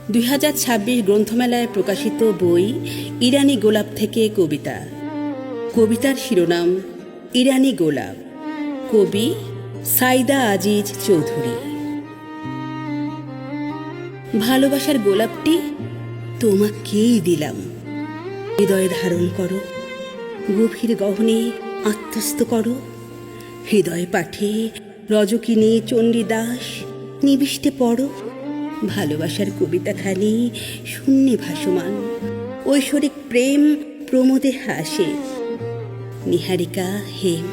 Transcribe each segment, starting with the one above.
2026 গ্রন্থমেলায় প্রকাশিত বই ইরানি গোলাপ থেকে কবিতা। কবিতার শিরোনাম ইরানি গোলাপ, কবি সাইদা আজিজ চৌধুরী। ভালোবাসার গোলাপটি তোমাকেই দিলাম, হৃদয়ে ধারণ করো, গভীর গহনে আত্মস্থ করো। হৃদয় পাঠে রজকিনী চণ্ডীদাস নিবিষ্টে পড়ো। ভালোবাসার কবিতাখানি শূন্যে ভাসমান, ঐশ্বরিক প্রেম প্রমোদে হাসে। নিহারিকা হেম,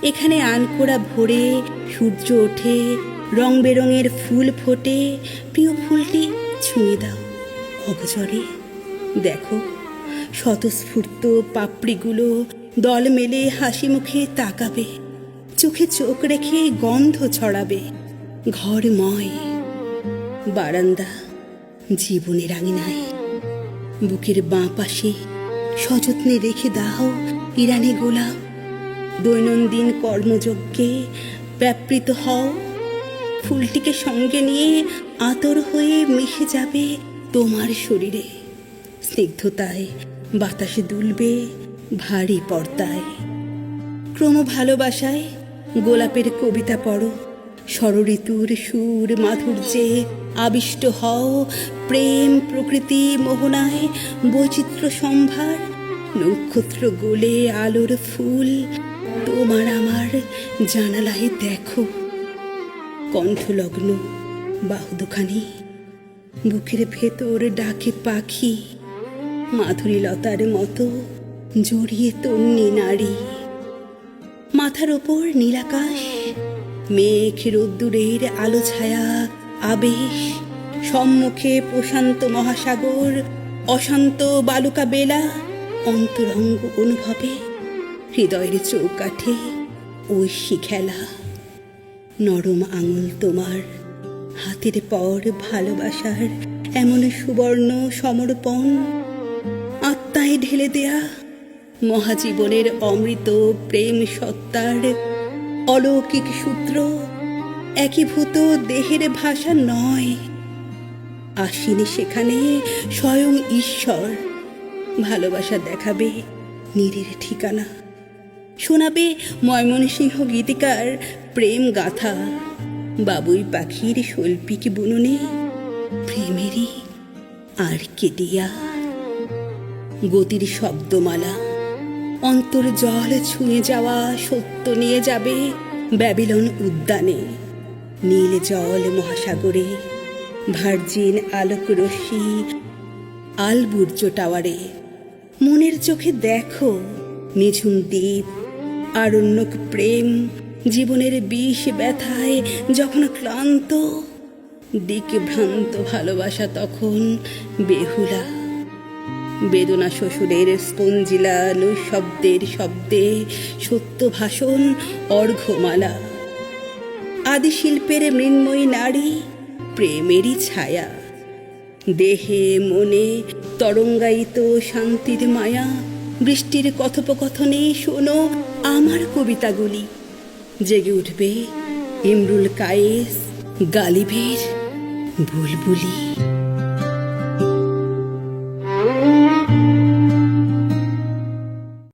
এখানে আনকোড়া ভোরে সূর্য ওঠে, রং বেরঙের ফুল ফোটে। প্রিয় ফুলটি ছুঁয়ে দাও অগজরে। দেখো স্বতঃস্ফূর্ত পাপড়িগুলো দল মেলে হাসি মুখে তাকাবে, চোখে চোখ রেখে গন্ধ ছড়াবে। ঘরময় বারান্দা জীবনের আঙিনায়, বুকের বাঁ পাশে সযত্নে রেখে দাও ইরানি গোলাপ। দৈনন্দিন কর্মযজ্ঞে ব্যাপৃত হও, ফুলটিকে সঙ্গে নিয়ে আতর হয়ে মিশে যাবে তোমার শরীরে। স্নিগ্ধতায় বাতাসে দুলবে ভারী পর্দায়। ক্রম ভালোবাসায় গোলাপের কবিতা পড়ো, ষড়ঋতুর সুর মাধুর্যে আবিষ্ট হও। প্রেম প্রকৃতি মোহনায় বৈচিত্র্য সম্ভার, নক্ষত্র গোলে আলোর ফুল তোমার আমার জানালায় দেখো। কণ্ঠলগ্ন বাহু দুখানি, বুকের ভেতর ডাকে পাখি। মাধুরী লতার মতো জড়িয়ে তন্নি নারী। মাথার ওপর নীলাকাশ, মেঘ রোদ্দুরের আলো ছায়া আবেশ। সম্মুখে প্রশান্ত মহাসাগর, অশান্ত বালুকা বেলা। অন্তরঙ্গ অনুভবে হৃদয়ের চৌকাঠে ঐশী খেলা। নরম আঙুল তোমার হাতের পর ভালোবাসার এমন সুবর্ণ সমর্পণ। আত্মায় ঢেলে দেয়া মহাজীবনের অমৃত প্রেম সত্তার অলৌকিক সূত্র। একীভূত দেহের ভাষা নয়, আসেনি সেখানে স্বয়ং ঈশ্বর। ভালোবাসা দেখাবে নীরের ঠিকানা, শোনাবে ময়মনসিংহ গীতিকার প্রেম গাথা। বাবুই পাখির শৈল্পিক বুননে প্রেমেরই আর কেটিয়া। গতির শব্দমালা অন্তর জল ছুঁয়ে যাওয়া সত্য নিয়ে যাবে ব্যাবিলন উদ্যানে। নীল জল মহাসাগরে, ভার্জিন আলোক রশ্মি আলবুর্জ টাওয়ারে। মনের চোখে দেখো নিঝুম দ্বীপ, আরণ্যক প্রেম। জীবনের বিষ ব্যথায় যখন ক্লান্ত, দিকভ্রান্ত ভালোবাসা তখন বেহুলা। বেদনা শ্বশুরের স্পঞ্জিলা নৈশব্দের শব্দে সত্য ভাষণ অর্ঘ্যমালা। আদি শিল্পের মৃন্ময়ী নারী প্রেমেরই ছায়া। দেহে মনে তরঙ্গায়িত শান্তির মায়া। বৃষ্টির কথোপকথনে শোনো আমার কবিতাগুলি। জেগে উঠবে ইমরুল কায়েস গালিবের বুলবুলি।